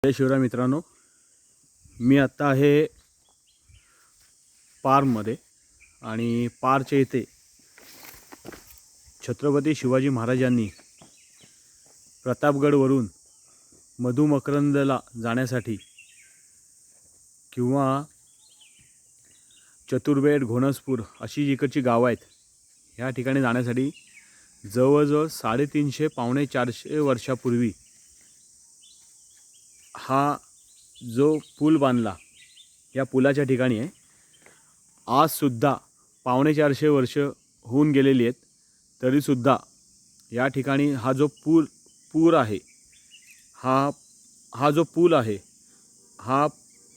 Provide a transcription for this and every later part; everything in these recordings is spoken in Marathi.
जय शिवराय मित्रांनो, मी आत्ता आहे पारमध्ये आणि पारच्या इथे छत्रपती शिवाजी महाराजांनी प्रतापगडवरून मधुमकरंदला जाण्यासाठी किंवा चतुर्वेद घोणसपूर अशी जिकडची गावं आहेत ह्या ठिकाणी जाण्यासाठी जवळजवळ 350 पावणे 400 वर्षापूर्वी हा जो पूल बांधला या पुलाच्या ठिकाणी आहे. आजसुद्धा पावणे 400 वर्ष होऊन गेलेली आहेत, तरीसुद्धा या ठिकाणी हा जो पूल आहे हा जो पूल आहे हा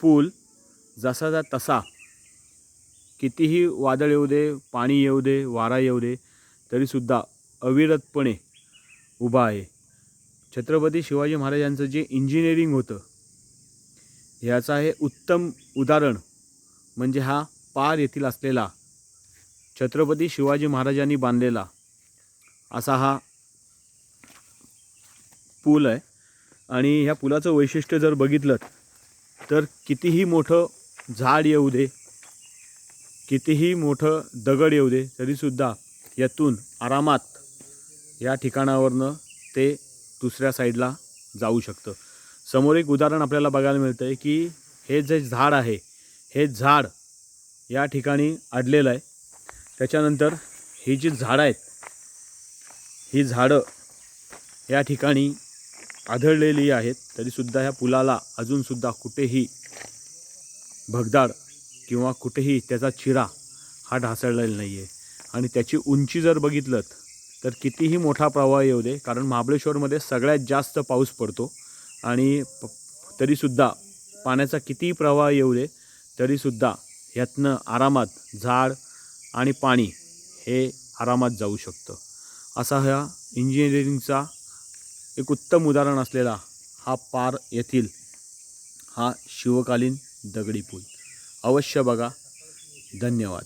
पूल जसाचा तसा कितीही वादळ येऊ दे, पाणी येऊ दे, वारा येऊ दे, तरीसुद्धा अविरतपणे उभा आहे. छत्रपती शिवाजी महाराजांचं जे इंजिनिअरिंग होतं याचा हे उत्तम उदाहरण म्हणजे हा पार येथील असलेला छत्रपती शिवाजी महाराजांनी बांधलेला असा हा पूल आहे. आणि ह्या पुलाचं वैशिष्ट्य जर बघितलं तर कितीही मोठं झाड येऊ दे, कितीही मोठं दगड येऊ दे, तरीसुद्धा यातून आरामात या ठिकाणावरनं ते दुसऱ्या साईडला जाऊ शकतं. समोर एक उदाहरण आपल्याला बघायला मिळतं आहे की हे जे झाड आहे हे झाड या ठिकाणी अडलेलं आहे. त्याच्यानंतर ही जी झाडं आहेत ही झाडं या ठिकाणी आढळलेली आहेत, तरीसुद्धा ह्या पुलाला अजूनसुद्धा कुठेही भगदाड किंवा कुठेही त्याचा चिरा हा ढासळलेला नाही आहे. आणि त्याची उंची जर बघितलं तर कितीही मोठा प्रवाह येऊ दे, कारण महाबळेश्वरमध्ये सगळ्यात जास्त पाऊस पडतो आणि तरीसुद्धा पाण्याचा कितीही प्रवाह येऊ दे तरीसुद्धा यातनं आरामात झाड आणि पाणी हे आरामात जाऊ शकतं. असा हा इंजिनिअरिंगचा एक उत्तम उदाहरण असलेला हा पार येथील हा शिवकालीन दगडी पूल अवश्य बघा. धन्यवाद.